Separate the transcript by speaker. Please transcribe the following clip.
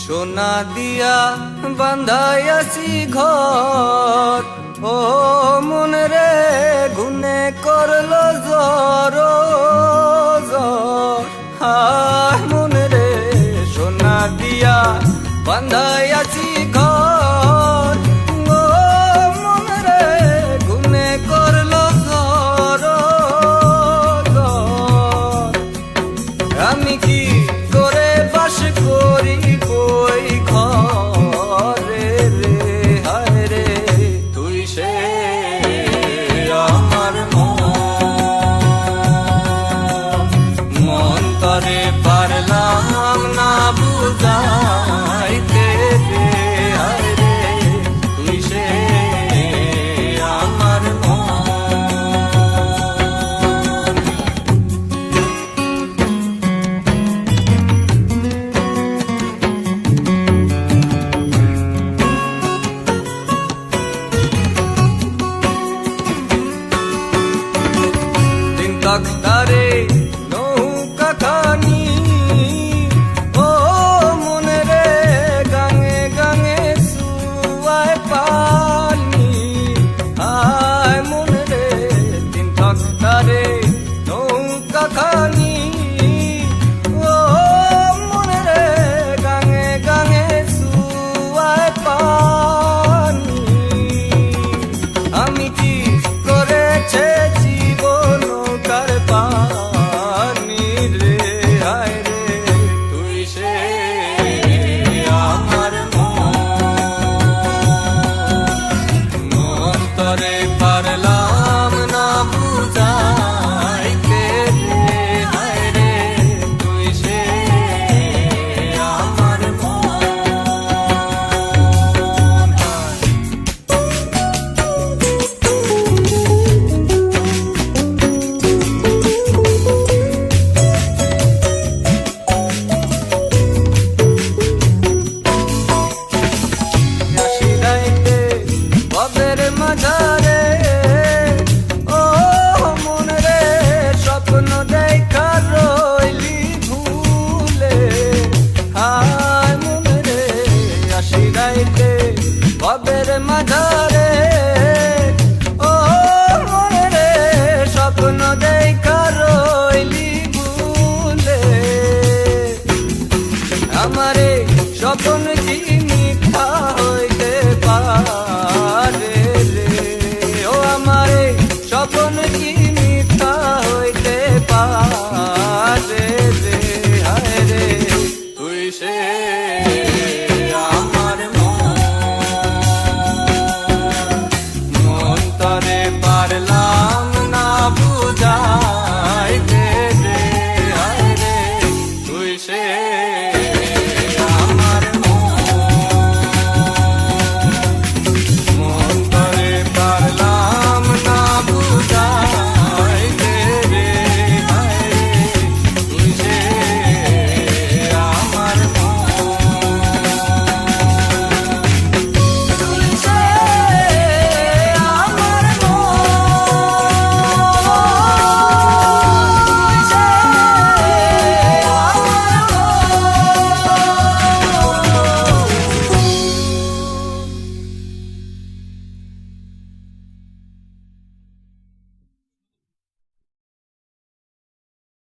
Speaker 1: সোনা দিয়া বান্ধাইয়াছি ঘর, ও মন রে গুনে করলো জ্বর জ্বর। হায় মন রে সোনা দিয়া বান্ধাইয়াছি ঘর, ও মন রে গুনে করলো জ্বর জ্বর। আমি কি করে বাস করি বই ঘরে রে, হায় রে তুই সে আমার মন তরে পারলাম না বুঝাইতে রে, হায় রে তুই সে আমার তারে নৌকা খানি, ও মনে রে গাঙে গাঙে সুয়ায় পানি। হায় মনে রে দিন তারে নৌকা খানি, ও মনে রে গাঙে গাঙে সুয়ায় পানি। আমি কি করেছে জীবন পানি রে, হায় রে তুই সে আমার মন তরে পারলাম না বুঝাইতে রে, হায় রে তুই সে আমার মাঝারে, ও মন রে স্বপ্ন দেখা রইলি ভুলে। হায় মন রে আসি রাইতে কবের মাঝারে, ও মন রে স্বপ্ন দেখা রইলি ভুলে। আমারে স্বপ্ন কি মিথ্যা হইতে পারে রে, ও আমারে স্বপ্ন কি মিথ্যা হইতে পারে রে, হায় রে তুই সে